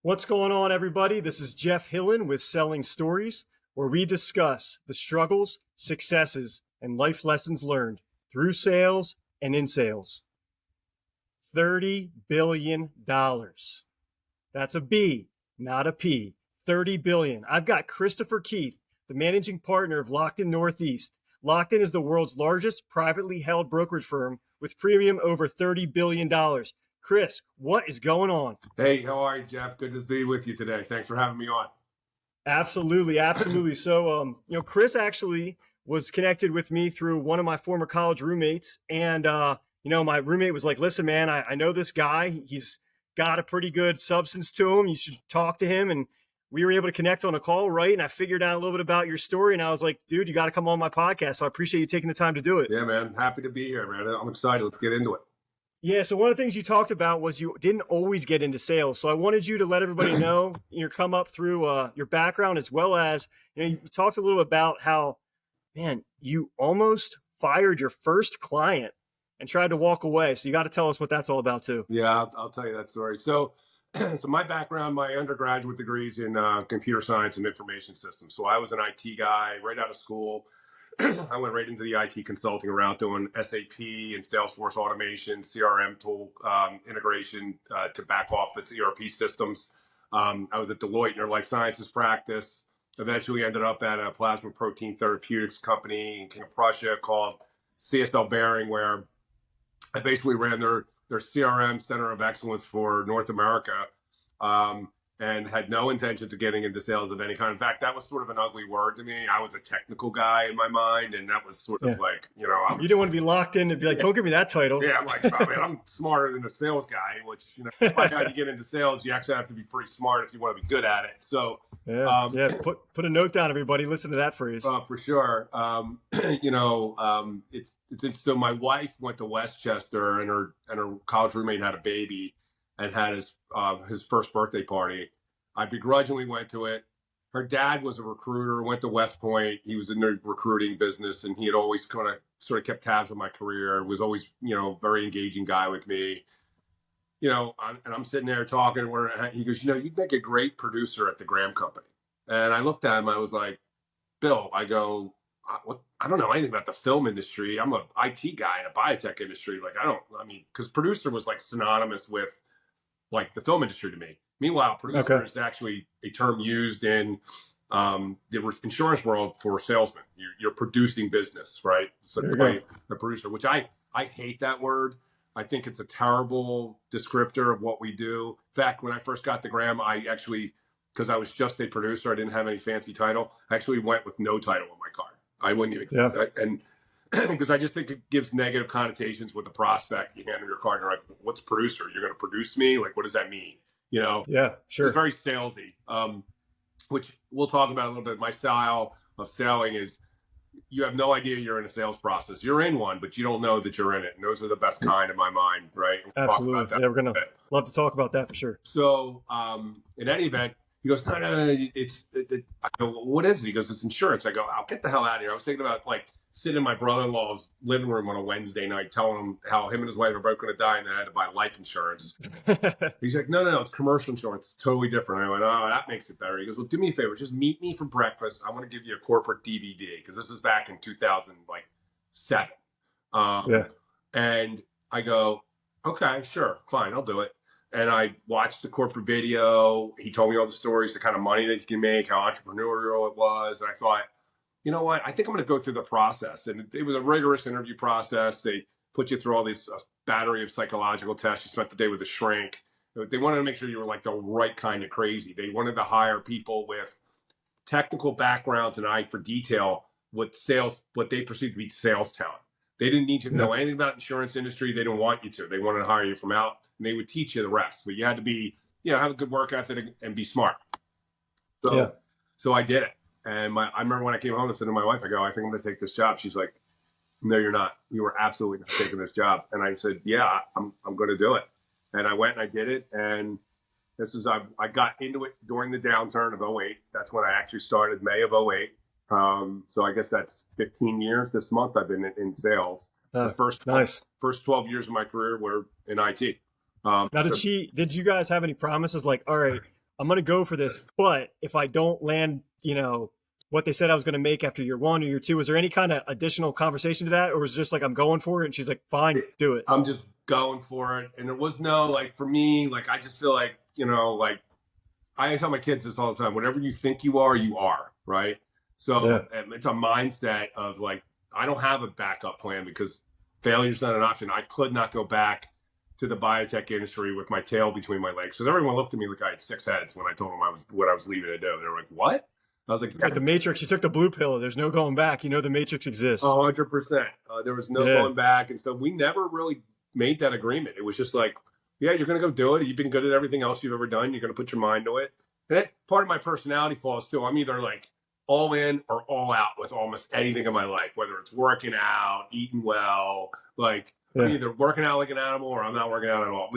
What's going on, everybody? This is Jeff Hillen with Selling Stories, where we discuss the struggles, successes, and life lessons learned through sales and in sales. $30 billion. That's a B, not a P. 30 billion. I've got Christopher Keith, the managing partner of Lockton Northeast. Lockton is the world's largest privately held brokerage firm with premium over $30 billion. Chris, what is going on? Hey, how are you, Jeff? Good to be with you today. Thanks for having me on. Absolutely. So, Chris actually was connected with me through one of my former college roommates. And, my roommate was like, listen, man, I know this guy. He's got a pretty good substance to him. You should talk to him. And we were able to connect on a call, right? And I figured out a little bit about your story. And I was like, dude, you got to come on my podcast. So I appreciate you taking the time to do it. Yeah, man. Happy to be here, man. I'm excited. Let's get into it. Yeah, so one of the things you talked about was you didn't always get into sales. So I wanted you to let everybody know your come up through your background, as well as, you talked a little about how, man, you almost fired your first client and tried to walk away. So you got to tell us what that's all about too. Yeah, I'll tell you that story. So my background, my undergraduate degrees in computer science and information systems. So I was an IT guy right out of school. I went right into the IT consulting route, doing SAP and Salesforce automation, CRM tool integration to back office ERP systems. I was at Deloitte in their life sciences practice. Eventually ended up at a plasma protein therapeutics company in King of Prussia called CSL Behring, where I basically ran their CRM Center of Excellence for North America. And had no intentions of getting into sales of any kind. In fact, that was sort of an ugly word to me. I was a technical guy in my mind, and that was sort of like, you didn't want to be locked in and be like, don't give me that title. Yeah, I'm like, oh, man, I'm smarter than a sales guy, which, by the time you get into sales, you actually have to be pretty smart if you want to be good at it. So, put a note down, everybody. Listen to that phrase. For sure. It's so my wife went to Westchester, and her college roommate had a baby and had his first birthday party. I begrudgingly went to it. Her dad was a recruiter, went to West Point. He was in the recruiting business, and he had always sort of kept tabs on my career, was always, very engaging guy with me. And I'm sitting there talking where he goes, you'd make a great producer at the Graham Company. And I looked at him, I was like, Bill, I go, I don't know anything about the film industry. I'm a IT guy in a biotech industry. Because producer was like synonymous with like the film industry to me. Meanwhile, producer is actually a term used in the insurance world for salesmen. You're producing business, right? So the producer, which I hate that word. I think it's a terrible descriptor of what we do. In fact, when I first got to Graham, I actually, because I was just a producer, I didn't have any fancy title. I actually went with no title on my card. I wouldn't even, and because I just think it gives negative connotations with the prospect. You hand them your card, and you're like, what's producer? You're going to produce me? Like, what does that mean? Yeah, sure. It's very salesy, which we'll talk about a little bit. My style of selling is you have no idea you're in a sales process. You're in one, but you don't know that you're in it. And those are the best kind in my mind, right? Absolutely. Yeah, we're going to love to talk about that for sure. So in any event, he goes, no, I go, what is it? He goes, it's insurance. I go, I'll get the hell out of here. I was thinking about sitting in my brother-in-law's living room on a Wednesday night, telling him how him and his wife are both going to die and they had to buy life insurance. He's like, no, it's commercial insurance. It's totally different. I went, oh, that makes it better. He goes, well, do me a favor. Just meet me for breakfast. I want to give you a corporate DVD because this is back in 2007. And I go, okay, sure, fine, I'll do it. And I watched the corporate video. He told me all the stories, the kind of money that he can make, how entrepreneurial it was. And I thought, you know what? I think I'm going to go through the process. And it was a rigorous interview process. They put you through all these battery of psychological tests. You spent the day with a shrink. They wanted to make sure you were like the right kind of crazy. They wanted to hire people with technical backgrounds and eye for detail with sales, what they perceived to be sales talent. They didn't need you to know anything about the insurance industry. They didn't want you to. They wanted to hire you from out, and they would teach you the rest. But you had to be, have a good work ethic and be smart. So I did it. And I remember when I came home and said to my wife, I go, I think I'm going to take this job. She's like, no, you're not. You were absolutely not taking this job. And I said, yeah, I'm going to do it. And I went and I did it. And I got into it during the downturn of 2008. That's when I actually started, May of 2008. So I guess that's 15 years this month I've been in sales. The first 12 years of my career were in IT. Now, did you guys have any promises like, all right, I'm going to go for this, but if I don't land, what they said I was going to make after year 1 or year 2, was there any kind of additional conversation to that? Or was it just like, I'm going for it? And she's like, fine, do it. I'm just going for it. And there was no, like, for me, like, I just feel like, like, I tell my kids this all the time, whatever you think you are, right? So Yeah. it's a mindset of like, I don't have a backup plan because failure's not an option. I could not go back to the biotech industry with my tail between my legs. So everyone looked at me like I had 6 heads when I told them what I was leaving to do. They were like, what? I was like, It's like the Matrix. You took the blue pill. There's no going back. The Matrix exists. 100%. There was no going back. And so we never really made that agreement. It was just like, yeah, you're going to go do it. You've been good at everything else you've ever done. You're going to put your mind to it. And that part of my personality falls too. I'm either like all in or all out with almost anything in my life, whether it's working out, eating well. Like, I'm either working out like an animal or I'm not working out at all.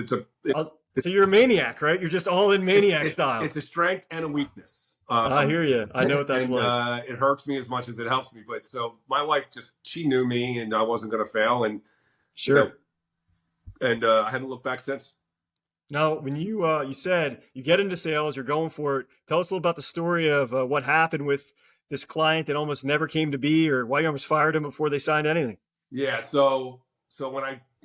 So you're a maniac, right? You're just all in maniac style. It's a strength and a weakness. I hear you. I know what that's like. It hurts me as much as it helps me. But so my wife she knew me and I wasn't going to fail. And sure. And I haven't looked back since. Now, when you said you get into sales, you're going for it. Tell us a little about the story of what happened with this client that almost never came to be, or why you almost fired him before they signed anything. Yeah. So when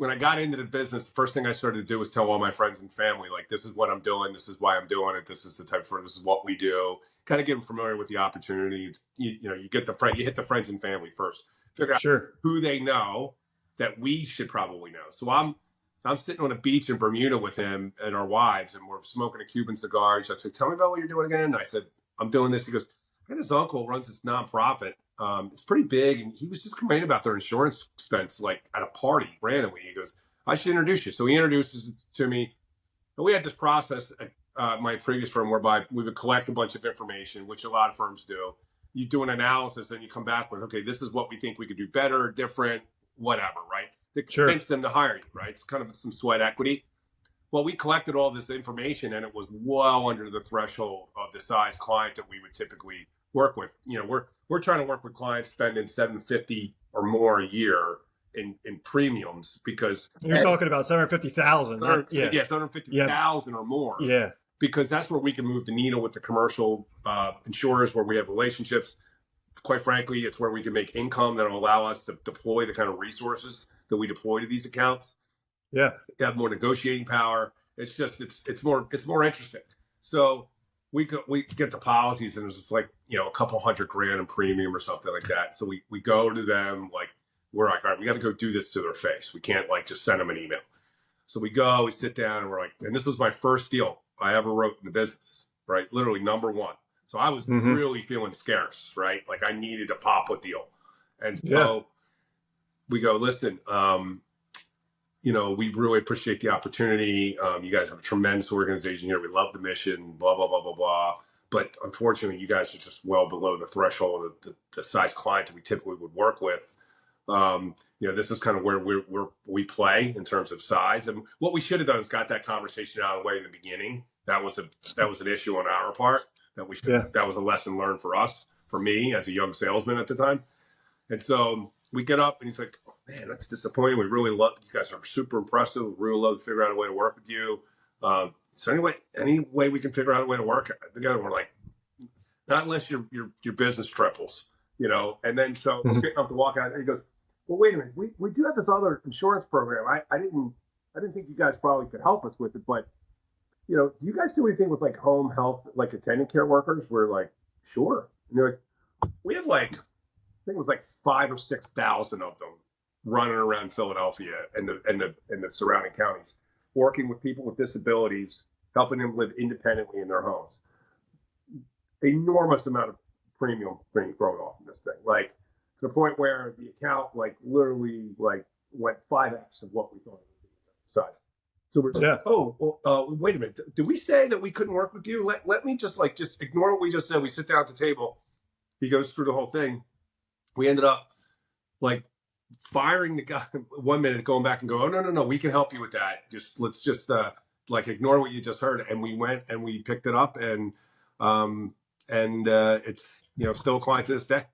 I got into the business, the first thing I started to do was tell all my friends and family, like, this is what I'm doing. This is why I'm doing it. This is this is what we do. Kind of get them familiar with the opportunities. You hit the friends and family first. Figure out who they know that we should probably know. So I'm sitting on a beach in Bermuda with him and our wives, and we're smoking a Cuban cigar. He's like, tell me about what you're doing again. And I said, I'm doing this. He goes, I got his uncle runs this nonprofit. It's pretty big. And he was just complaining about their insurance expense, like at a party randomly. He goes, I should introduce you. So he introduces it to me. And we had this process at my previous firm whereby we would collect a bunch of information, which a lot of firms do. You do an analysis, then you come back with, okay, this is what we think we could do better, different, whatever, right? To convince them to hire you, right? It's kind of some sweat equity. Well, we collected all this information, and it was well under the threshold of the size client that we would typically work with. We're trying to work with clients spending $750 or more a year in premiums, because you're talking about 750,000. Yeah, 750,000 or more. Yeah, because that's where we can move the needle with the commercial insurers, where we have relationships. Quite frankly, it's where we can make income that will allow us to deploy the kind of resources that we deploy to these accounts. Yeah, have more negotiating power. It's just it's more interesting. So we get the policies, and it's just like a couple $100,000 in premium or something like that. So we go to them, like, we're like, all right, we got to go do this to their face. We can't like just send them an email. So we go, we sit down, and we're like, and this was my first deal I ever wrote in the business, right? Literally number one. So I was really feeling scarce, right? Like I needed to pop a deal. And so we go, listen, we really appreciate the opportunity. You guys have a tremendous organization here. We love the mission, blah, blah, blah, blah, blah. But unfortunately, you guys are just well below the threshold of the size client that we typically would work with. This is kind of where we play in terms of size. And what we should have done is got that conversation out of the way in the beginning. That was an issue on our part. That was a lesson learned for us, for me as a young salesman at the time. And so we get up, and he's like, oh, man, that's disappointing. We really love, you guys are super impressive. We really love to figure out a way to work with you. Is there any way we can figure out a way to work together? We're like, not unless your business triples, And then so we're getting up to walk out, and he goes, well, wait a minute. We do have this other insurance program. I didn't think you guys probably could help us with it, but do you guys do anything with like home health, like attendant care workers? We're like, sure. And they're like, we have like, I think it was like 5,000 or 6,000 of them running around Philadelphia and the surrounding counties, working with people with disabilities, helping them live independently in their homes. Enormous amount of premium being thrown off in this thing, like to the point where the account like literally like went 5x of what we thought it would be size. So we're like, wait a minute. Did we say that we couldn't work with you? Let me just ignore what we just said. We sit down at the table. He goes through the whole thing. We ended up like firing the guy 1 minute, going back and go, oh, no, we can help you with that. Let's just ignore what you just heard. And we went and we picked it up, and it's, still a client to this day.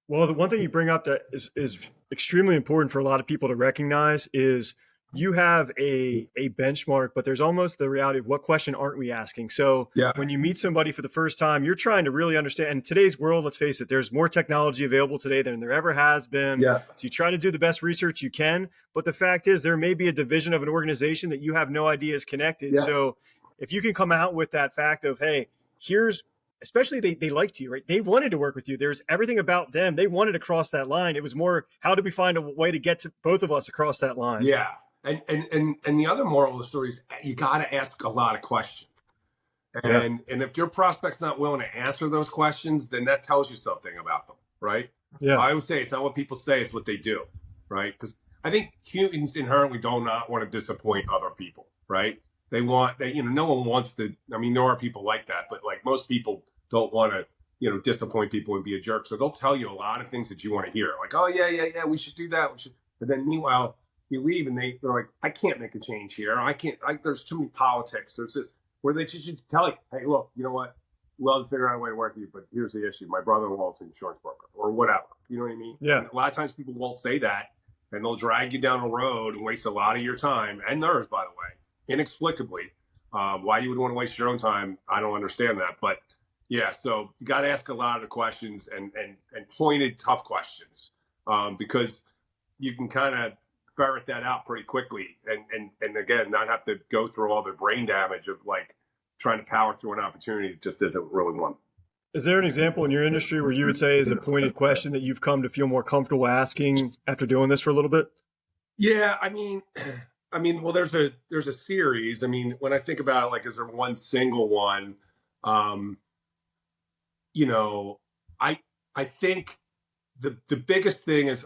Well, the one thing you bring up that is extremely important for a lot of people to recognize is you have a benchmark, but there's almost the reality of what question aren't we asking? So Yeah. when you meet somebody for the first time, you're trying to really understand. In today's world, let's face it, there's more technology available today than there ever has been. Yeah. So you try to do the best research you can, but the fact is there may be a division of an organization that you have no idea is connected. Yeah. So if you can come out with that fact of, hey, here's, especially they liked you, right? They wanted to work with you. There's everything about them. They wanted to cross that line. It was more, how do we find a way to get to both of us across that line? Yeah. And the other moral of the story is you got to ask a lot of questions. And if your prospect's not willing to answer those questions, then that tells you something about them, right? Yeah. I always say it's not what people say, it's what they do, right? Because I think humans inherently do not want to disappoint other people, right? They no one wants to. I mean, there are people like that, but like most people don't want to, disappoint people and be a jerk. So they'll tell you a lot of things that you want to hear, like, oh yeah, we should do that. We should. But then meanwhile, you leave and they're like, I can't make a change here. I can't. There's too many politics. There's this where they should tell you, hey, look, you know what? We'll figure out a way to work with you, but here's the issue. My brother-in-law is an insurance broker or whatever. You know what I mean? Yeah. And a lot of times people won't say that, and they'll drag you down a road and waste a lot of your time and theirs, by the way, inexplicably. Why you would want to waste your own time, I don't understand that. But yeah, so you got to ask a lot of the questions and pointed, tough questions, because you can kind of ferret that out pretty quickly, and again, not have to go through all the brain damage of like trying to power through an opportunity that just isn't really one. Is there an example in your industry where you would say is a pointed question that you've come to feel more comfortable asking after doing this for a little bit? Yeah, I mean, well, there's a series. I mean, when I think about it, like, is there one single one? I think the biggest thing is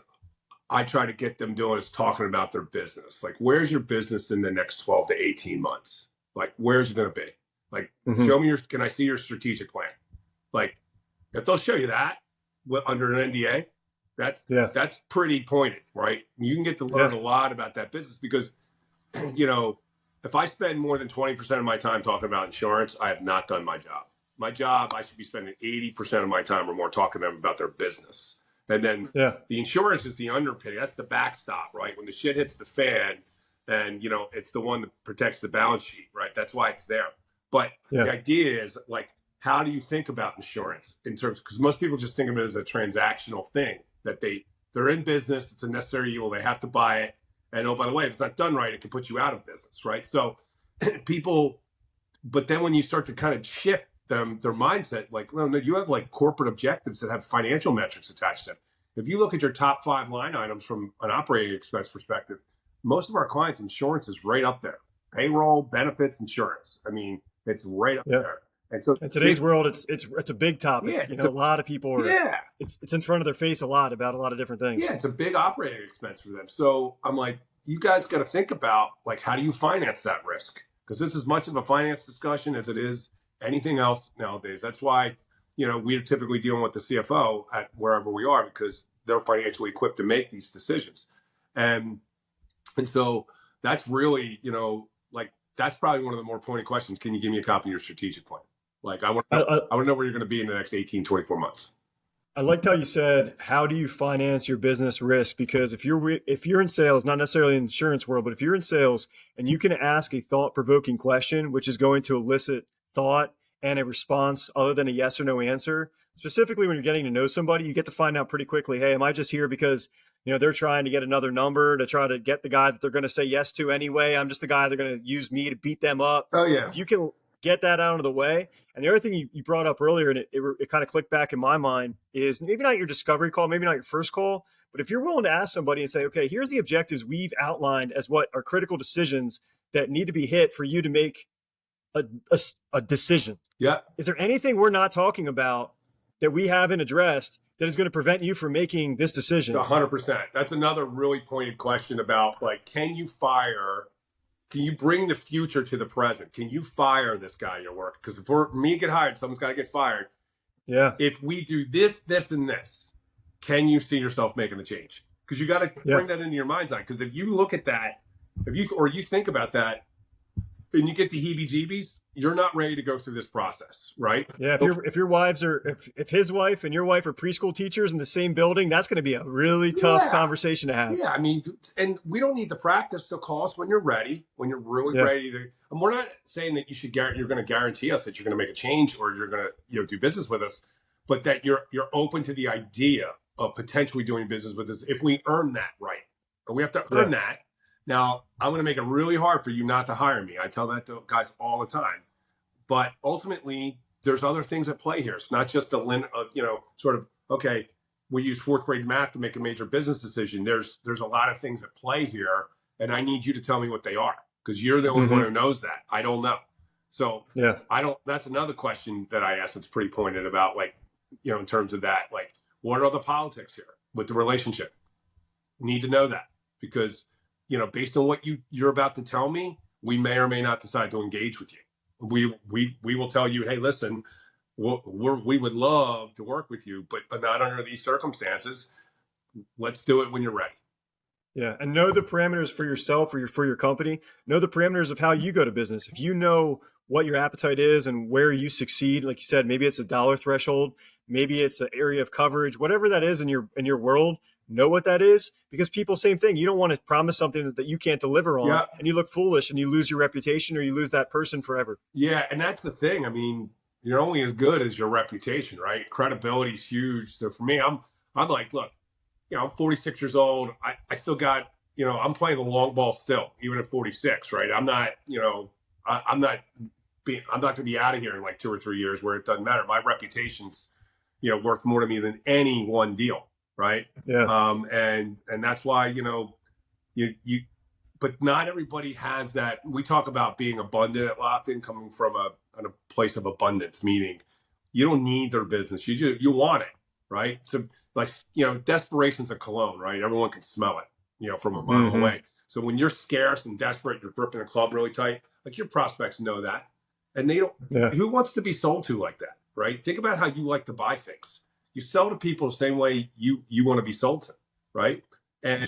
I try to get them doing is talking about their business. Like, where's your business in the next 12 to 18 months? Like, where's it going to be? Like, show me can I see your strategic plan? Like, if they'll show you that under an NDA, that's pretty pointed, right? You can get to learn a lot about that business because, if I spend more than 20% of my time talking about insurance, I have not done my job. My job, I should be spending 80% of my time or more talking to them about their business. And then the insurance is the underpinning. That's the backstop, right? When the shit hits the fan, and it's the one that protects the balance sheet, right? That's why it's there. But the idea is, like, how do you think about insurance in terms? Because most people just think of it as a transactional thing that they're in business. It's a necessary evil. They have to buy it. And oh, by the way, if it's not done right, it can put you out of business, right? So but then when you start to kind of shift their mindset, like, no, you have like corporate objectives that have financial metrics attached to them. If you look at your top 5 line items from an operating expense perspective, most of our clients' insurance is right up there. Payroll, benefits, insurance. I mean, it's right up there. And so in today's world, it's a big topic. Yeah, a lot of people are. It's in front of their face a lot about a lot of different things. Yeah, it's a big operating expense for them. So I'm like, you guys got to think about, like, how do you finance that risk? Because this is as much of a finance discussion as it is anything else nowadays. That's why, we're typically dealing with the CFO at wherever we are because they're financially equipped to make these decisions. And so that's really, like, that's probably one of the more pointed questions. Can you give me a copy of your strategic plan? Like, I want to know where you're going to be in the next 18, 24 months. I liked how you said, how do you finance your business risk? Because if you're in sales, not necessarily in the insurance world, but if you're in sales and you can ask a thought-provoking question, which is going to elicit thought and a response other than a yes or no answer, specifically when you're getting to know somebody, you get to find out pretty quickly, hey, am I just here because they're trying to get another number to try to get the guy that they're going to say yes to anyway? I'm just the guy they're going to use me to beat them up. Oh, yeah. If you can get that out of the way. And the other thing you brought up earlier, and it kind of clicked back in my mind, is maybe not your discovery call, maybe not your first call, but if you're willing to ask somebody and say, okay, here's the objectives we've outlined as what are critical decisions that need to be hit for you to make a decision. Yeah. Is there anything we're not talking about that we haven't addressed that is going to prevent you from making this decision? 100%. That's another really pointed question about, like, can you bring the future to the present? Can you fire this guy at your work? Because if me get hired, someone's got to get fired. Yeah. If we do this, this, and this, can you see yourself making the change? Because you got to bring that into your mind's eye. Because if you look at that, you think about that, and you get the heebie-jeebies, you're not ready to go through this process, right? Yeah, if your wives are if his wife and your wife are preschool teachers in the same building, that's going to be a really tough Yeah. conversation to have. Yeah, I mean, and we don't need the practice. So call us when you're ready, when you're really Yeah. ready to. And we're not saying that you're going to guarantee us that you're going to make a change or you're going to do business with us, but that you're open to the idea of potentially doing business with us if we earn that right. But we have to earn that. Now, I'm going to make it really hard for you not to hire me. I tell that to guys all the time. But ultimately, there's other things at play here. It's not just sort of, okay, we use fourth grade math to make a major business decision. There's a lot of things at play here, and I need you to tell me what they are because you're the only one who knows that. I don't know. So that's another question that I ask that's pretty pointed about, like, in terms of that, like, what are the politics here with the relationship? Need to know that because, based on what you're about to tell me, we may or may not decide to engage with you. We will tell you, hey, listen, we would love to work with you, but not under these circumstances. Let's do it when you're ready. Yeah, and know the parameters for yourself or for your company. Know the parameters of how you go to business. If you know what your appetite is and where you succeed, like you said, maybe it's a dollar threshold, maybe it's an area of coverage, whatever that is in your world. Know what that is because people, same thing. You don't want to promise something that you can't deliver on, and you look foolish and you lose your reputation or you lose that person forever. Yeah, and that's the thing. I mean, you're only as good as your reputation, right? Credibility is huge. So for me, I'm like, look, I'm 46 years old. I still got, I'm playing the long ball still, even at 46, right? I'm not, I'm not going to be out of here in like 2 or 3 years where it doesn't matter. My reputation's, worth more to me than any one deal. Right. Yeah. And that's why, but not everybody has that. We talk about being abundant at Lockton, coming from a place of abundance, meaning you don't need their business. You want it. Right. So like, desperation's a cologne, right? Everyone can smell it, from a mile away. So when you're scarce and desperate, you're gripping a club really tight, like your prospects know that. And they don't, who wants to be sold to like that? Right. Think about how you like to buy things. You sell to people the same way you want to be sold to, right? And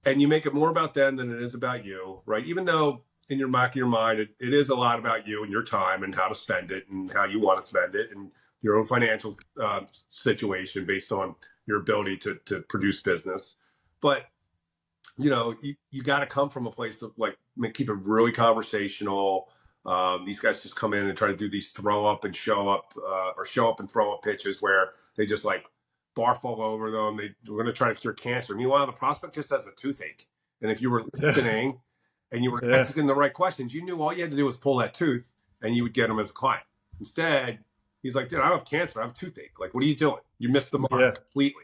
and you make it more about them than it is about you, right? Even though in your back of your mind, it is a lot about you and your time and how to spend it and how you want to spend it and your own financial situation based on your ability to produce business. But, you got to come from a place of like keep it really conversational. These guys just come in and try to do these throw up and show up and throw up pitches where they just like barf all over them. We're going to try to cure cancer. Meanwhile, the prospect just has a toothache. And if you were listening and you were asking the right questions, you knew all you had to do was pull that tooth and you would get them as a client. Instead, he's like, dude, I don't have cancer. I have a toothache. Like, what are you doing? You missed the mark completely.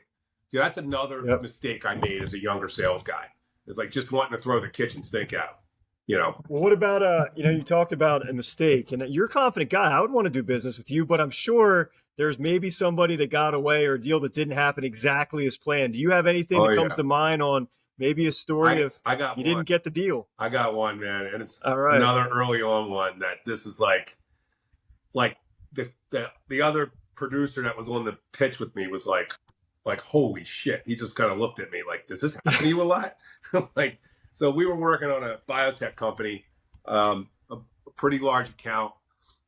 Dude, that's another mistake I made as a younger sales guy. It's like just wanting to throw the kitchen sink out. Well, what about you talked about a mistake, and you're a confident guy. I would want to do business with you, but I'm sure there's maybe somebody that got away or a deal that didn't happen exactly as planned. Do you have anything that comes to mind on maybe a story you didn't get the deal? I got one, man, and it's another early on one that this is like the other producer that was on the pitch with me was like holy shit. He just kind of looked at me like, does this happen to you a lot? Like. So we were working on a biotech company, a pretty large account,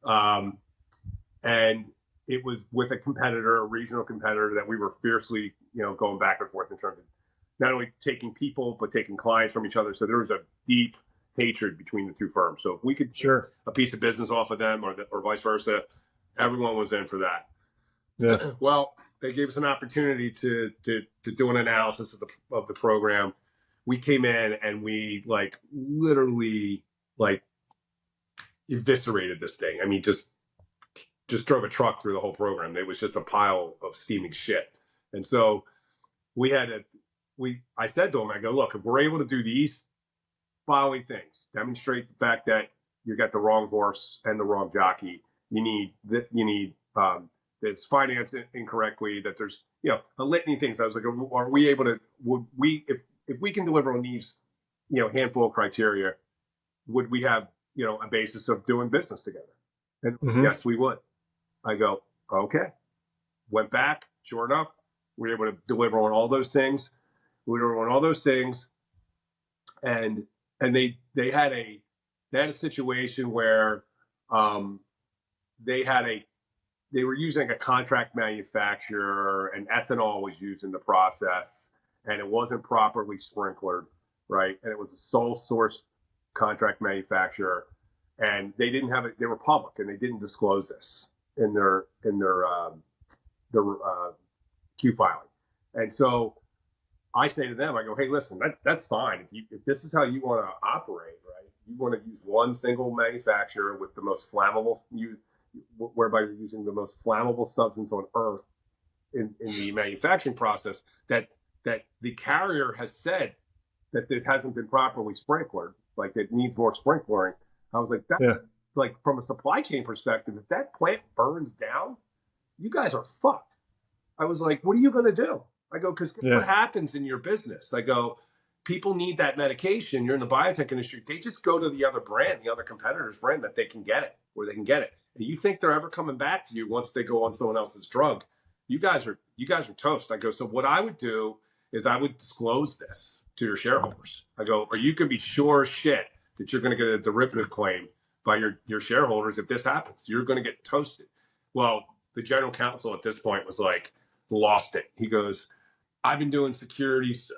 and it was with a competitor, a regional competitor that we were fiercely, going back and forth in terms of not only taking people, but taking clients from each other. So there was a deep hatred between the two firms. So if we could take a piece of business off of them or vice versa, everyone was in for that. Yeah. Well, they gave us an opportunity to do an analysis of the program. We came in and we literally eviscerated this thing. I mean, just drove a truck through the whole program. It was just a pile of steaming shit. And so I said to him, I go, look, if we're able to do these following things, demonstrate the fact that you got the wrong horse and the wrong jockey. You need it's financed incorrectly, that there's, a litany of things. I was like, are we able to, if we can deliver on these, handful of criteria, would we have, a basis of doing business together? And yes, we would. I go, okay. Went back. Sure enough, we were able to deliver on all those things. And they had they had a situation where um, they had a they were using a contract manufacturer, and ethanol was used in the process, and it wasn't properly sprinklered, right? And it was a sole source contract manufacturer, and they didn't have it. They were public, and they didn't disclose this in their Q filing. And so I say to them, I go, hey, listen, that's fine. If this is how you want to operate, right? You want to use one single manufacturer with the most flammable, whereby you're using the most flammable substance on earth in the manufacturing process, that the carrier has said that it hasn't been properly sprinklered, like it needs more sprinklering. I was like, that, like from a supply chain perspective, if that plant burns down, you guys are fucked. I was like, what are you going to do? I go, because what happens in your business? I go, people need that medication. You're in the biotech industry. They just go to the other brand, the other competitor's brand that they can get it, where they can get it. And you think they're ever coming back to you once they go on someone else's drug? You guys are toast. I go, so what I would do is I would disclose this to your shareholders. I go, or you can be sure as shit that you're going to get a derivative claim by your shareholders if this happens. You're going to get toasted. Well, the general counsel at this point was like, lost it. He goes, I've been doing securities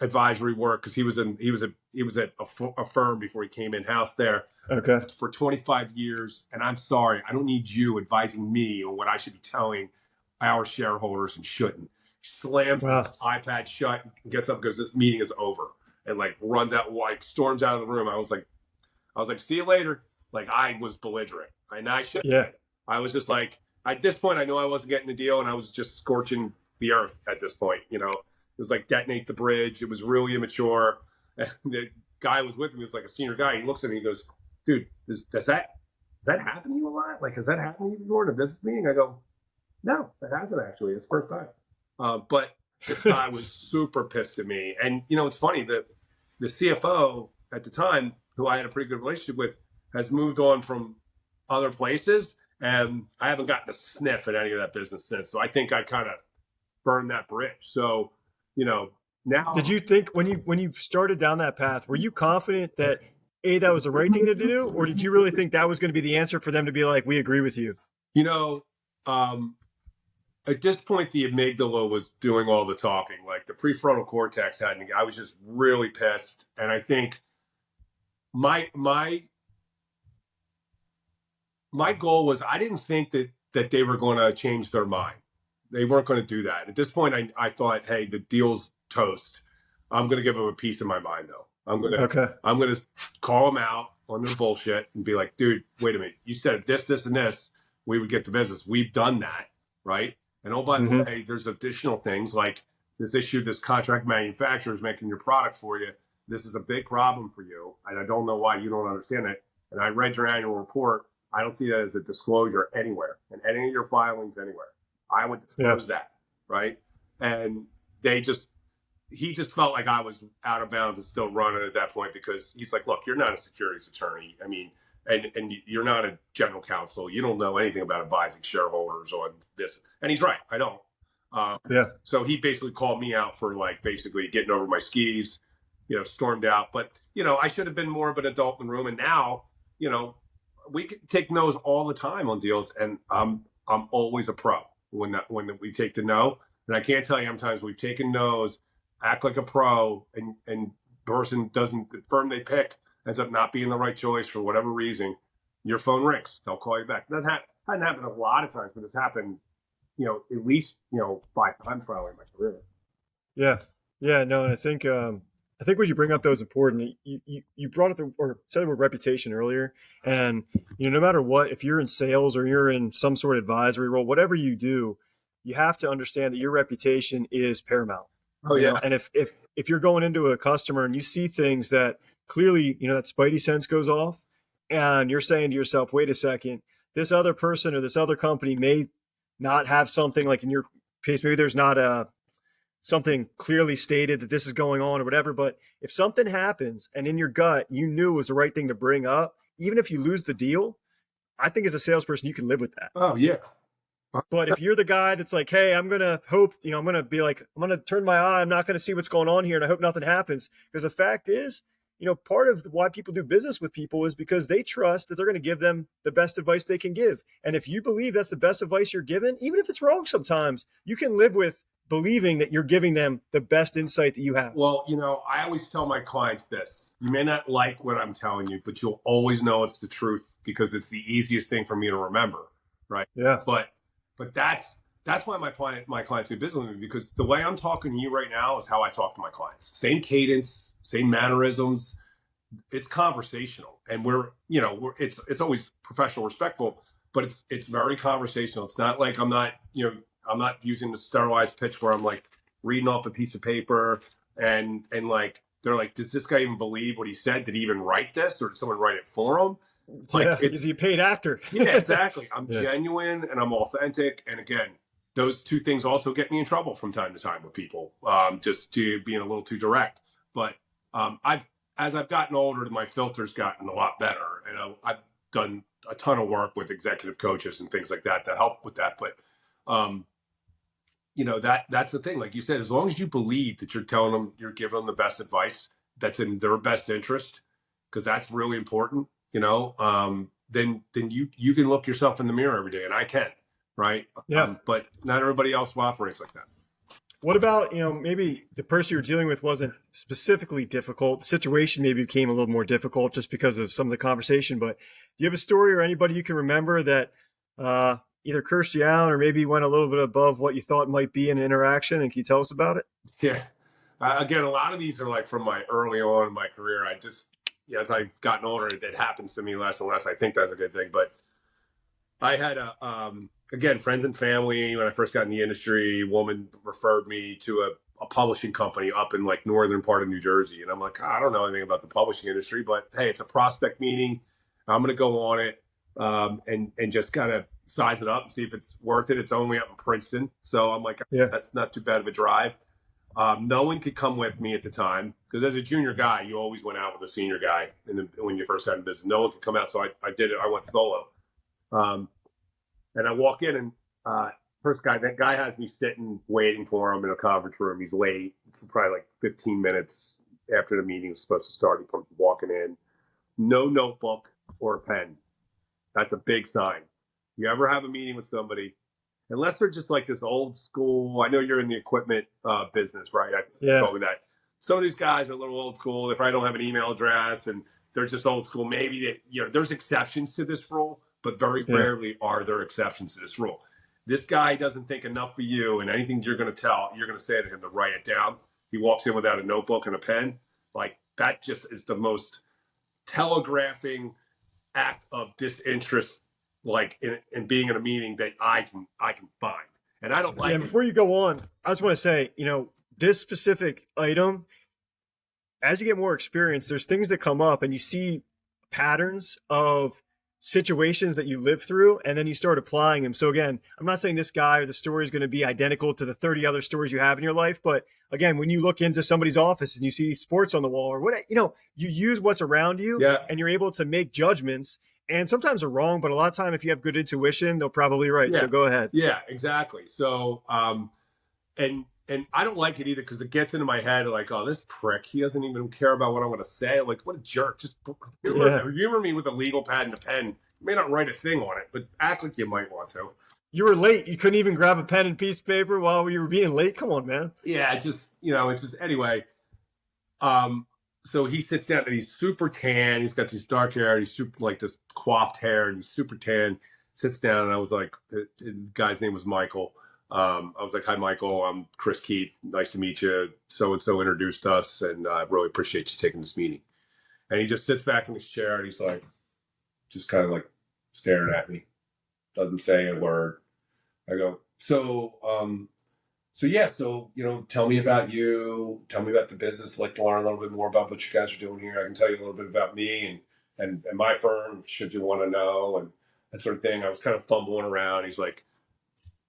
advisory work, because he was at a firm before he came in house there. Okay. For 25 years, and I'm sorry, I don't need you advising me on what I should be telling our shareholders and shouldn't. Slams his iPad shut and gets up, because this meeting is over, and like runs out, like storms out of the room. I was like, see you later. Like, I was belligerent. I should. Yeah. I was just like, at this point, I know I wasn't getting the deal, and I was just scorching the earth at this point. You know, it was like detonate the bridge. It was really immature. And the guy was with me was like a senior guy. He looks at me, he goes, dude, does that happen to you a lot? Like, has that happened to you before in a business meeting? I go, no, that hasn't actually. It's the first time. But this guy was super pissed at me. And, you know, it's funny that the CFO at the time, who I had a pretty good relationship with, has moved on from other places. And I haven't gotten a sniff at any of that business since. So I think I kind of burned that bridge. So, you know, now. Did you think when you started down that path, were you confident that that was the right thing to do? Or did you really think that was going to be the answer for them to be like, we agree with you? You know, at this point, the amygdala was doing all the talking. Like the prefrontal cortex hadn't. I was just really pissed. And I think my goal was, I didn't think that they were going to change their mind. They weren't going to do that. At this point, I thought, hey, the deal's toast. I'm going to give them a piece of my mind, though. I'm going to call them out on their bullshit and be like, dude, wait a minute. You said this, and this, we would get the business. We've done that, right? And oh, by the way, there's additional things like this issue, this contract manufacturer is making your product for you. This is a big problem for you. And I don't know why you don't understand it. And I read your annual report. I don't see that as a disclosure anywhere in any of your filings anywhere. I would disclose that, right? And he just felt like I was out of bounds and still running at that point, because he's like, look, you're not a securities attorney. I mean, and you're not a general counsel. You don't know anything about advising shareholders on this. And he's right. I don't. So he basically called me out for like basically getting over my skis, you know, stormed out. But, you know, I should have been more of an adult in the room. And now, you know, we can take no's all the time on deals. And I'm always a pro when we take the no. And I can't tell you how many times we've taken no's, act like a pro, and person doesn't, the firm they pick ends up not being the right choice for whatever reason. Your phone rings. They'll call you back. That hasn't happened a lot of times, but it's happened, you know, at least, you know, 5 times probably in my career. Yeah. No, and I think what you bring up though is important. You brought up or said the word reputation earlier, and you know, no matter what, if you're in sales or you're in some sort of advisory role, whatever you do, you have to understand that your reputation is paramount. Oh yeah. And if you're going into a customer and you see things that clearly, you know, that spidey sense goes off, and you're saying to yourself, wait a second, this other person or this other company may not have something, like in your case, maybe there's not something clearly stated that this is going on or whatever. But if something happens and in your gut, you knew it was the right thing to bring up, even if you lose the deal, I think as a salesperson, you can live with that. Oh yeah. But if you're the guy that's like, hey, I'm going to hope, you know, I'm going to be like, I'm going to turn my eye. I'm not going to see what's going on here, and I hope nothing happens. Because the fact is, part of why people do business with people is because they trust that they're going to give them the best advice they can give. And if you believe that's the best advice you're given, even if it's wrong sometimes, you can live with believing that you're giving them the best insight that you have. Well, I always tell my clients this. You may not like what I'm telling you, but you'll always know it's the truth because it's the easiest thing for me to remember, right? Yeah. But that's why my clients do business with me, because the way I'm talking to you right now is how I talk to my clients. Same cadence, same mannerisms. It's conversational, and it's always professional, respectful, but it's very conversational. It's not like I'm not using the sterilized pitch where I'm like reading off a piece of paper and like they're like, does this guy even believe what he said? Did he even write this, or did someone write it for him? Like, is he a paid actor? Yeah, exactly. I'm genuine and I'm authentic, and again, those two things also get me in trouble from time to time with people, just to being a little too direct. But as I've gotten older, my filter's gotten a lot better, and I've done a ton of work with executive coaches and things like that to help with that. But that's the thing. Like you said, as long as you believe that you're telling them, you're giving them the best advice that's in their best interest, because that's really important. Then you can look yourself in the mirror every day, and I can. Right. Yeah. But not everybody else operates like that. What about, maybe the person you're dealing with wasn't specifically difficult. The situation maybe became a little more difficult just because of some of the conversation. But do you have a story or anybody you can remember that either cursed you out or maybe went a little bit above what you thought might be in an interaction? And can you tell us about it? Yeah. Again, a lot of these are like from my early on in my career. As I've gotten older, it happens to me less and less. I think that's a good thing. But I had again, friends and family, when I first got in the industry, a woman referred me to a publishing company up in like northern part of New Jersey. And I'm like, I don't know anything about the publishing industry, but hey, it's a prospect meeting. I'm going to go on it and just kind of size it up and see if it's worth it. It's only up in Princeton. So I'm like, that's not too bad of a drive. No one could come with me at the time because as a junior guy, you always went out with a senior guy when you first got in business. No one could come out. So I did it. I went solo. And I walk in and that guy has me sitting waiting for him in a conference room. He's late. It's probably like 15 minutes after the meeting was supposed to start. He comes walking in. No notebook or a pen. That's a big sign. You ever have a meeting with somebody, unless they're just like this old school, I know you're in the equipment business, right? I told you that. Some of these guys are a little old school. They probably don't have an email address and they're just old school. Maybe there's exceptions to this rule, but very rarely are there exceptions to this rule. This guy doesn't think enough of you, and anything you're going to say to him to write it down. He walks in without a notebook and a pen. Like, that just is the most telegraphing act of disinterest, like in being in a meeting that I can find. And I don't like it. Before you go on, I just want to say, this specific item, as you get more experience, there's things that come up and you see patterns of situations that you live through, and then you start applying them. So again, I'm not saying this guy or the story is going to be identical to the 30 other stories you have in your life, but again, when you look into somebody's office and you see sports on the wall or what, you use what's around you, and you're able to make judgments. And sometimes they're wrong, but a lot of time, if you have good intuition, they'll probably be right. So go ahead. Yeah, exactly. So, and I don't like it either because it gets into my head like, oh, this prick, he doesn't even care about what I'm going to say. Like, what a jerk. Just humor me with a legal pad and a pen. You may not write a thing on it, but act like you might want to. You were late. You couldn't even grab a pen and piece of paper while you were being late? Come on, man. Yeah, it's just anyway. So he sits down and he's super tan. He's got this dark hair. He's super like this coiffed hair and he's super tan. Sits down and I was like, the guy's name was Michael. I was like, hi, Michael. I'm Chris Keith. Nice to meet you. So-and-so introduced us, and I really appreciate you taking this meeting. And he just sits back in his chair, and he's like, just kind of like staring at me. Doesn't say a word. I go, so tell me about you. Tell me about the business. I'd like to learn a little bit more about what you guys are doing here. I can tell you a little bit about me and my firm, should you want to know, and that sort of thing. I was kind of fumbling around.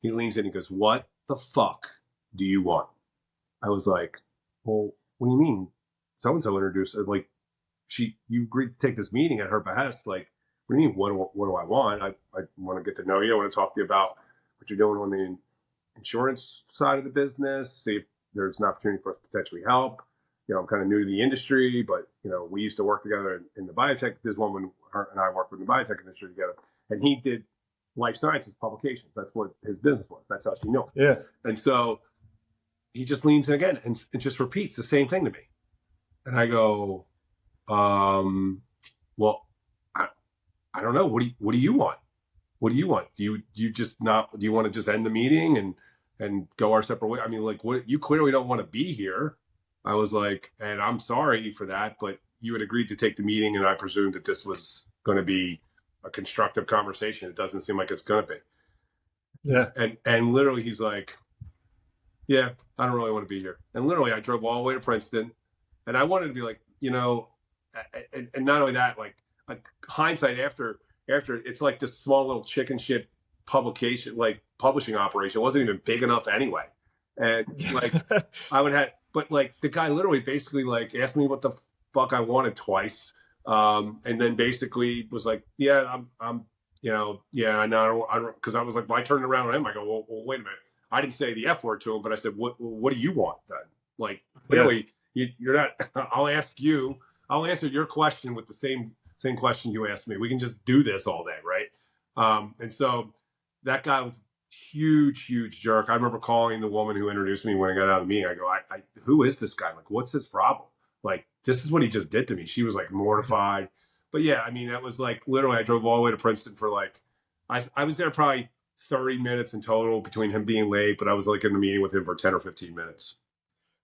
He leans in and he goes, what the fuck do you want? I was like, well, what do you mean? So-and-so introduced her. Like, you agreed to take this meeting at her behest. Like, what do you mean? What do I want? I want to get to know you. I want to talk to you about what you're doing on the insurance side of the business, see if there's an opportunity for us to potentially help. I'm kind of new to the industry, but we used to work together in the biotech. This woman, her and I worked in the biotech industry together, and he did life sciences publications. That's what his business was. That's how she knew him. Yeah. And so he just leans in again and just repeats the same thing to me. And I go, well, I don't know. What do you want? What do you want? Do you want to just end the meeting and go our separate way? I mean, like, what, you clearly don't want to be here. I was like, and I'm sorry for that, but you had agreed to take the meeting, and I presumed that this was going to be a constructive conversation. It doesn't seem like it's going to be. Yeah. And literally he's like, yeah, I don't really want to be here. And literally I drove all the way to Princeton, and I wanted to be like, and not only that, like hindsight after it's like this small little chicken shit publication, like publishing operation. It wasn't even big enough anyway. And like but like the guy literally basically like asked me what the fuck I wanted twice. And then basically was like, yeah, I'm yeah, I know. I don't, because I was like, well, I turned around on him. I go, well, wait a minute. I didn't say the F word to him, but I said, what do you want then? Like, clearly, you're not, I'll answer your question with the same question you asked me. We can just do this all day, right? And so that guy was huge jerk. I remember calling the woman who introduced me when I got out of the meeting. I go, who is this guy? Like, what's his problem? Like, this is what he just did to me. She was like mortified. But yeah, I mean, that was like literally I drove all the way to Princeton for like, I was there probably 30 minutes in total between him being late, but I was like in the meeting with him for 10 or 15 minutes.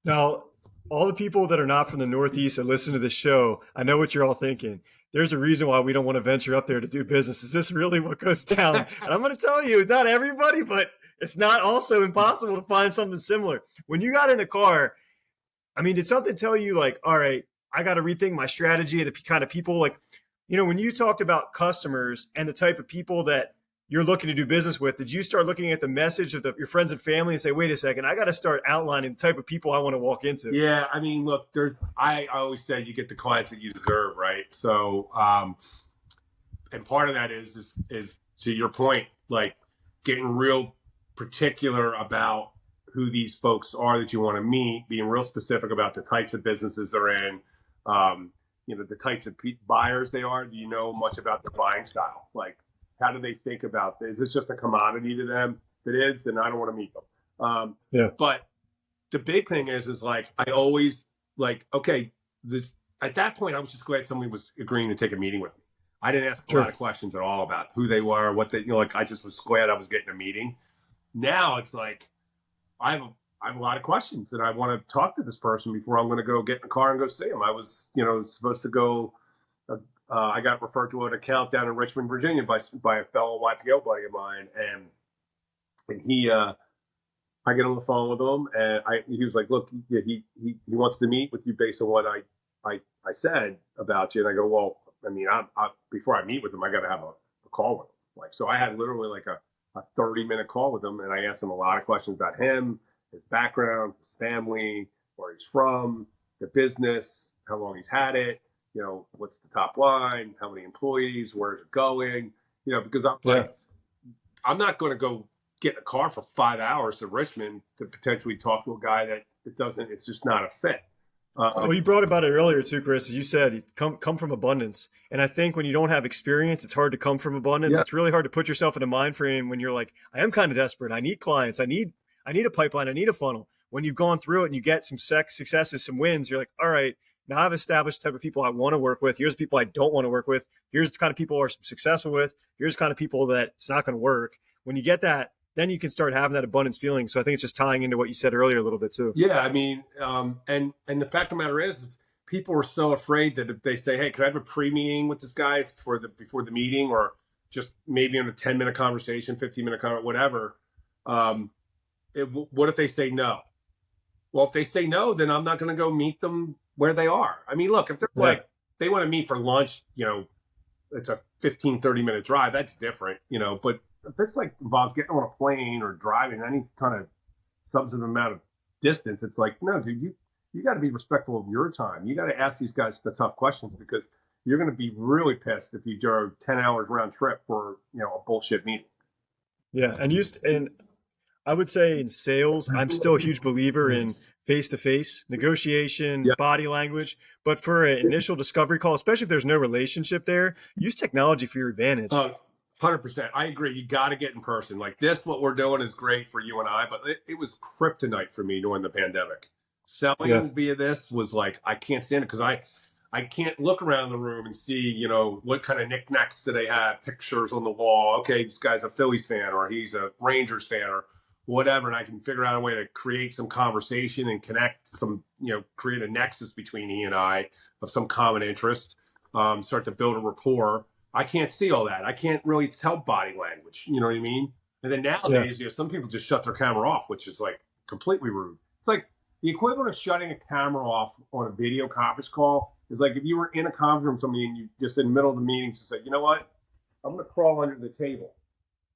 Now, all the people that are not from the Northeast that listen to this show, I know what you're all thinking. There's a reason why we don't want to venture up there to do business. Is this really what goes down? And I'm going to tell you, not everybody, but it's not also impossible to find something similar. When you got in the car, I mean, did something tell you like, all right, I got to rethink my strategy, the kind of people like, when you talked about customers and the type of people that you're looking to do business with, did you start looking at the message of your friends and family and say, wait a second, I got to start outlining the type of people I want to walk into? Yeah. I mean, look, I always said you get the clients that you deserve. Right. So, and part of that is to your point, like getting real particular about who these folks are that you want to meet, being real specific about the types of businesses they're in, the types of buyers they are. Do you know much about their buying style? Like, how do they think about this? Is this just a commodity to them? If it is, then I don't want to meet them. But the big thing is like, I always like, okay, at that point, I was just glad somebody was agreeing to take a meeting with me. I didn't ask a lot of questions at all about who they were, what they, like, I just was glad I was getting a meeting. Now it's like, I have a lot of questions and I want to talk to this person before I'm going to go get in the car and go see him. I was, supposed to go, I got referred to an account down in Richmond, Virginia by a fellow YPO buddy of mine. And he, I get on the phone with him and he was like, look, he wants to meet with you based on what I said about you. And I go, well, I mean, before I meet with him, I got to have a call with him. Like, so I had literally like a 30-minute call with him, and I asked him a lot of questions about him, his background, his family, where he's from, the business, how long he's had it, what's the top line, how many employees, where's it going, because I'm not going to go get in a car for 5 hours to Richmond to potentially talk to a guy that it's just not a fit. Well, you brought about it earlier too, Chris. As you said, you come from abundance. And I think when you don't have experience, it's hard to come from abundance. Yeah. It's really hard to put yourself in a mind frame when you're like, I am kind of desperate. I need clients. I need a pipeline. I need a funnel. When you've gone through it and you get some successes, some wins, you're like, all right, now I've established the type of people I want to work with. Here's the people I don't want to work with. Here's the kind of people I'm successful with. Here's the kind of people that it's not going to work. When you get that, then you can start having that abundance feeling. So I think it's just tying into what you said earlier a little bit too. Yeah, I mean, and the fact of the matter is people are so afraid that if they say, hey, can I have a pre-meeting with this guy before the meeting, or just maybe in a 10-minute conversation, 15-minute conversation, whatever. What if they say no? Well, if they say no, then I'm not going to go meet them where they are. I mean, look, if they're like, they want to meet for lunch, it's a 15, 30-minute drive. That's different, but if it's like involves getting on a plane or driving any kind of substantive amount of distance, it's like, no, dude, you got to be respectful of your time. You got to ask these guys the tough questions, because you're going to be really pissed if you drove 10 hours round trip for, a bullshit meeting. Yeah. And I would say in sales, I'm still a huge believer in face-to-face negotiation, Yeah. body language. But for an initial discovery call, especially if there's no relationship there, use technology for your advantage. 100%. I agree. You got to get in person. Like this, what we're doing is great for you and I, but it was kryptonite for me during the pandemic. Selling via this was like, I can't stand it because I can't look around the room and see, you know, what kind of knickknacks do they have, pictures on the wall. Okay, this guy's a Phillies fan or he's a Rangers fan or whatever. And I can figure out a way to create some conversation and connect some, you know, create a nexus between he and I of some common interest, start to build a rapport. I can't see all that. I can't really tell body language. You know what I mean? And then nowadays, you know, some people just shut their camera off, which is like completely rude. It's like the equivalent of shutting a camera off on a video conference call is like if you were in a conference room with somebody and you just in the middle of the meeting just say, you know what? I'm going to crawl under the table.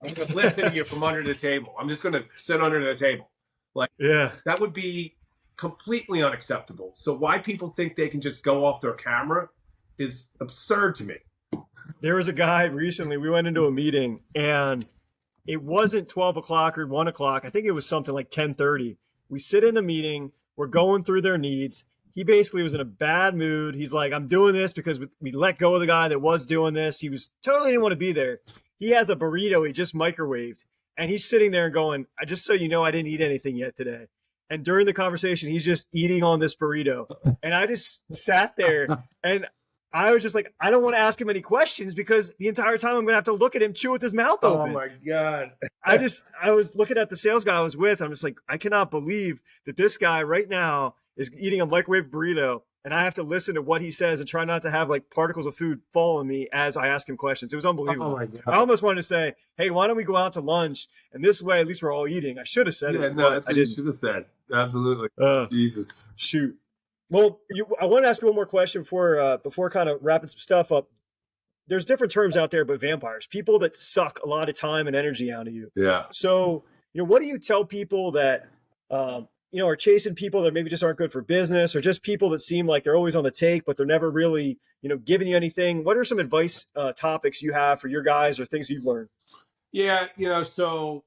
I'm going to listen to you from under the table. I'm just going to sit under the table. Like, that would be completely unacceptable. So why people think they can just go off their camera is absurd to me. There was a guy recently, we went into a meeting and it wasn't 12 o'clock or 1 o'clock. I think it was something like 10:30. We sit in a meeting, we're going through their needs. He basically was in a bad mood. He's like, I'm doing this because we let go of the guy that was doing this. He was totally didn't want to be there. He has a burrito he just microwaved and he's sitting there and going, I just so you know, I didn't eat anything yet today. And during the conversation, he's just eating on this burrito. And I just sat there and I was just like, I don't want to ask him any questions because the entire time I'm going to have to look at him chew with his mouth open. Oh my God. I was looking at the sales guy I was with. I'm just like, I cannot believe that this guy right now is eating a microwave burrito and I have to listen to what he says and try not to have like particles of food fall on me as I ask him questions. It was unbelievable. Oh my God. I almost wanted to say, hey, why don't we go out to lunch? And this way, at least we're all eating. I should have said it. No, that's what you should have said. Absolutely. Jesus. Shoot. Well, I want to ask you one more question before kind of wrapping some stuff up. There's different terms out there, but vampires, people that suck a lot of time and energy out of you. Yeah. So, you know, what do you tell people that, you know, are chasing people that maybe just aren't good for business or just people that seem like they're always on the take, but they're never really, you know, giving you anything? What are some advice topics you have for your guys or things you've learned? Yeah. You know, so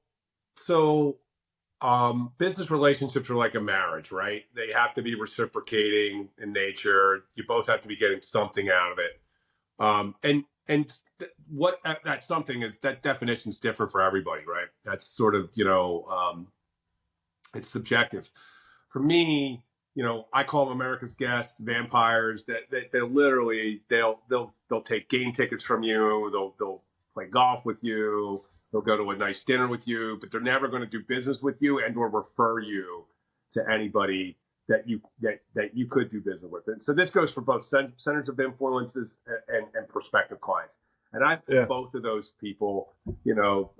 business relationships are like a marriage, right? They have to be reciprocating in nature. You both have to be getting something out of it. What that something is, that definition is different for everybody, right? That's sort of, you know, it's subjective. For me, you know, I call them America's guests, vampires. That they literally they'll take game tickets from you. They'll play golf with you. They'll go to a nice dinner with you, but they're never going to do business with you and or refer you to anybody that you could do business with. And so this goes for both centers of influences and prospective clients. And I both of those people, you know,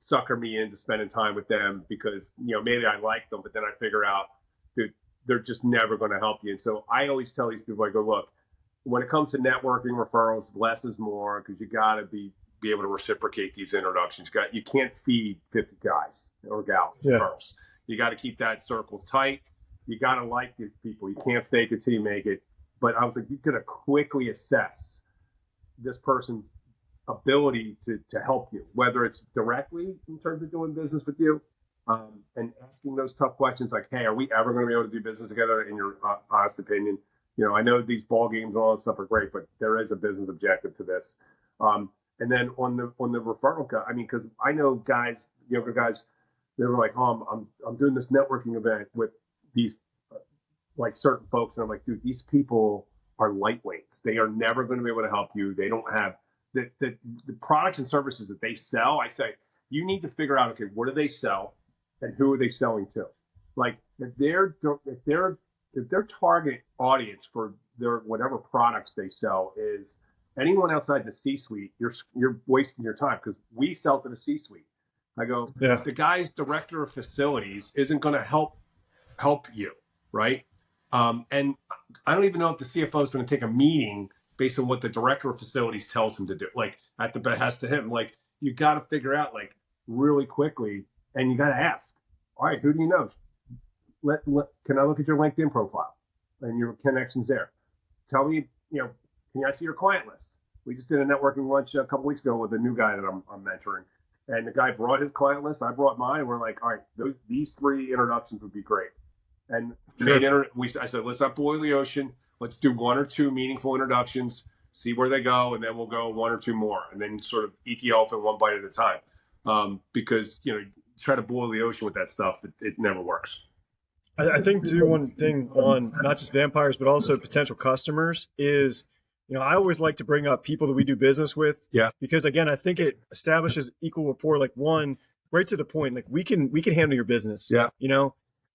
sucker me into spending time with them because, you know, maybe I like them, but then I figure out, dude, they're just never going to help you. And so I always tell these people, I go, look, when it comes to networking referrals, less is more because you got to be able to reciprocate these introductions. You can't feed 50 guys or gals referrals. You got to keep that circle tight. You got to like these people. You can't fake it till you make it. But I was like, you got to quickly assess this person's ability to help you, whether it's directly in terms of doing business with you and asking those tough questions like, hey, are we ever going to be able to do business together in your honest opinion? You know, I know these ball games and all that stuff are great, but there is a business objective to this. And then on the referral guy, I mean, because I know guys, younger guys, they were like, oh, I'm doing this networking event with these like certain folks, and I'm like, dude, these people are lightweights. They are never going to be able to help you. They don't have the products and services that they sell. I say you need to figure out, okay, what do they sell, and who are they selling to? Like if their target audience for their whatever products they sell is anyone outside the C-suite, you're wasting your time because we sell to the C-suite. I go, the guy's director of facilities isn't going to help you, right? And I don't even know if the CFO is going to take a meeting based on what the director of facilities tells him to do, like at the behest of him. Like you got to figure out like really quickly, and you got to ask, all right, who do you know? Can I look at your LinkedIn profile and your connections there? Tell me, you know, can I see your client list? We just did a networking lunch a couple weeks ago with a new guy that I'm mentoring. And the guy brought his client list. I brought mine. We're like, all right, these 3 introductions would be great. And Sure. I said, let's not boil the ocean. Let's do 1 or 2 meaningful introductions, see where they go, and then we'll go 1 or 2 more, and then sort of eat the elephant one bite at a time. Because try to boil the ocean with that stuff, it never works. I think too, one thing on not just vampires but also potential customers is, I always like to bring up people that we do business with, Yeah. because again, I think it establishes equal rapport. Like, one, right to the point, like we can handle your business. Yeah.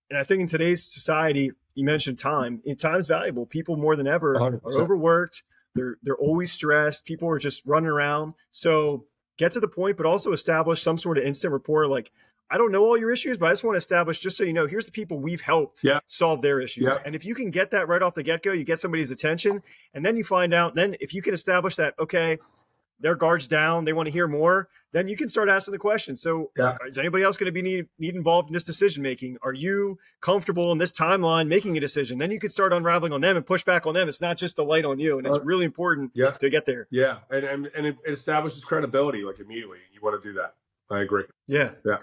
And I think in today's society, you mentioned time. Time's valuable. People more than ever 100%. are overworked. They're always stressed. People are just running around. So get to the point, but also establish some sort of instant rapport. Like, I don't know all your issues, but I just want to establish, just so you know, here's the people we've helped Yeah. solve their issues. Yeah. And if you can get that right off the get-go, you get somebody's attention, and then you find out, then if you can establish that, okay, their guards down, they want to hear more, then you can start asking the question. So Yeah. is anybody else going to be need involved in this decision making? Are you comfortable in this timeline making a decision? Then you can start unraveling on them and push back on them. It's not just the light on you. And it's really important Yeah. to get there. Yeah. And it establishes credibility, like, immediately. You want to do that. I agree. Yeah. Yeah.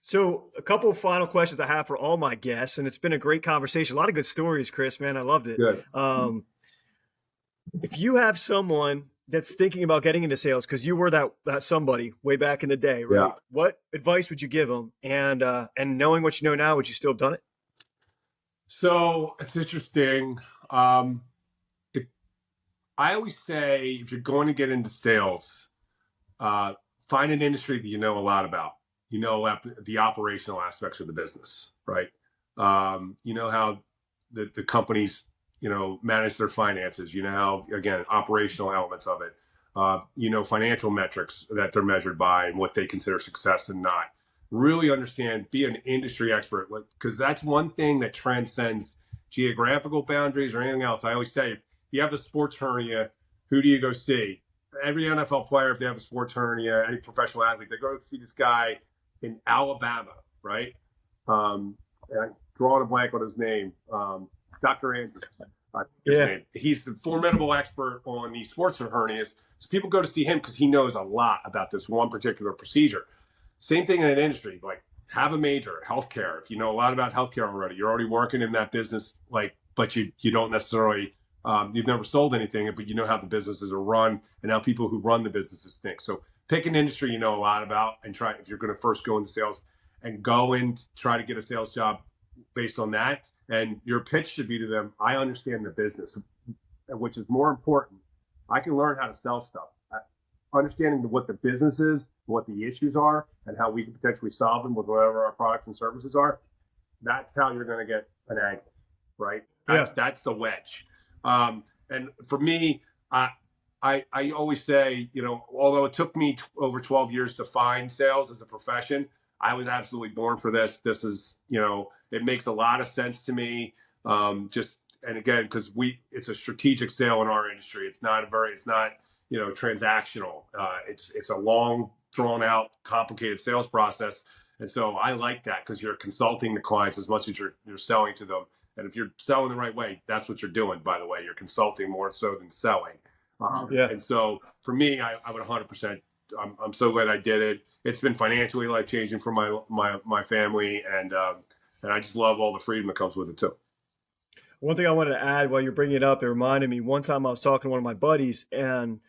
So a couple of final questions I have for all my guests, and it's been a great conversation. A lot of good stories, Chris, man. I loved it. Good. If you have someone that's thinking about getting into sales, because you were that somebody way back in the day, right? Yeah. What advice would you give them? And knowing what you know now, would you still have done it? So it's interesting. I always say, if you're going to get into sales, find an industry that you know a lot about. You know the operational aspects of the business, right? You know how the companies, manage their finances. You know how, again, operational elements of it. Financial metrics that they're measured by and what they consider success and not. Really understand, be an industry expert, because that's one thing that transcends geographical boundaries or anything else. I always say, if you have a sports hernia, who do you go see? Every NFL player, if they have a sports hernia, any professional athlete, they go see this guy in Alabama, right? And I'm drawing a blank on his name. Dr. Andrews. His name. He's the formidable expert on these sports hernias. So people go to see him because he knows a lot about this one particular procedure. Same thing in an industry, like, have a major, healthcare. If you know a lot about healthcare already, you're already working in that business, but you don't necessarily, you've never sold anything, but you know how the businesses are run and how people who run the businesses think. So pick an industry you know a lot about and try, if you're going to first go into sales, and go in, try to get a sales job based on that. And your pitch should be to them, I understand the business, which is more important. I can learn how to sell stuff. Understanding what the business is, what the issues are, and how we can potentially solve them with whatever our products and services are. That's how you're going to get an angle, right? That's the wedge. And for me, I always say, although it took me over 12 years to find sales as a profession, I was absolutely born for this. This is, it makes a lot of sense to me. And again, because it's a strategic sale in our industry. It's not transactional. It's a long, drawn out, complicated sales process. And so I like that, because you're consulting the clients as much as you're selling to them. And if you're selling the right way, that's what you're doing, by the way. You're consulting more so than selling. And so for me, I would 100%, I'm so glad I did it. It's been financially life-changing for my family. And I just love all the freedom that comes with it too. One thing I wanted to add while you're bringing it up, it reminded me, one time I was talking to one of my buddies, and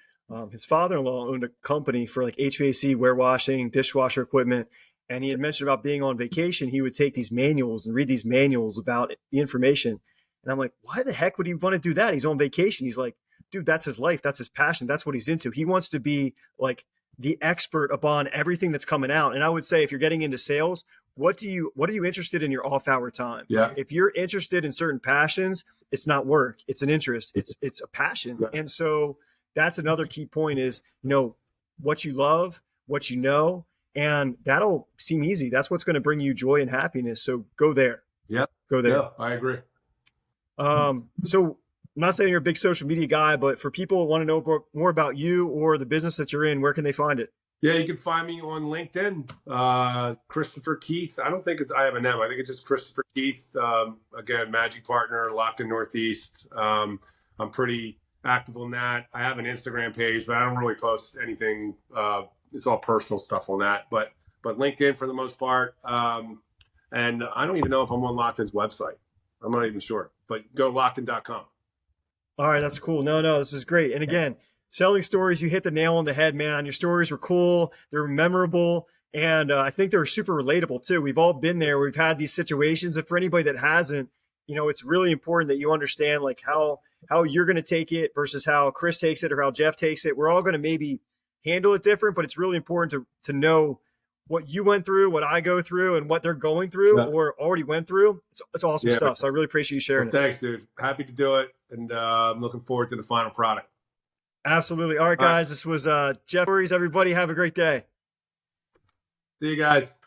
his father-in-law owned a company for like HVAC, warewashing, dishwasher equipment. And he had mentioned about being on vacation, he would take these manuals and read these manuals about the information. And I'm like, why the heck would he want to do that? He's on vacation. He's like, dude, that's his life. That's his passion. That's what he's into. He wants to be like the expert upon everything that's coming out. And I would say, if you're getting into sales, what are you interested in your off hour time? Yeah. If you're interested in certain passions, it's not work. It's an interest. It's a passion. Yeah. And so that's another key point is, what you love, what you know, and that'll seem easy. That's what's going to bring you joy and happiness. So go there. Yeah. Go there. Yeah, I agree. So I'm not saying you're a big social media guy, but for people who want to know more about you or the business that you're in, where can they find it? Yeah, you can find me on LinkedIn, Christopher Keith. I don't think I have an M. I think it's just Christopher Keith. Again, Magic Partner, Lockton Northeast. I'm pretty active on that. I have an Instagram page, but I don't really post anything. It's all personal stuff on that. But LinkedIn for the most part. And I don't even know if I'm on Lockton's website. I'm not even sure. But go Lockton.com. All right, that's cool. No, this was great. And again, selling stories, you hit the nail on the head, man. Your stories were cool. They're memorable. And I think they're super relatable too. We've all been there. We've had these situations. And for anybody that hasn't, it's really important that you understand like how you're going to take it versus how Chris takes it or how Jeff takes it. We're all going to maybe handle it different, but it's really important to know what you went through, what I go through, and what they're going through or already went through. It's awesome stuff. So I really appreciate you sharing it. Thanks, dude. Happy to do it. And I'm looking forward to the final product. Absolutely. All right, guys. This was Jeff Stories. Everybody have a great day. See you guys.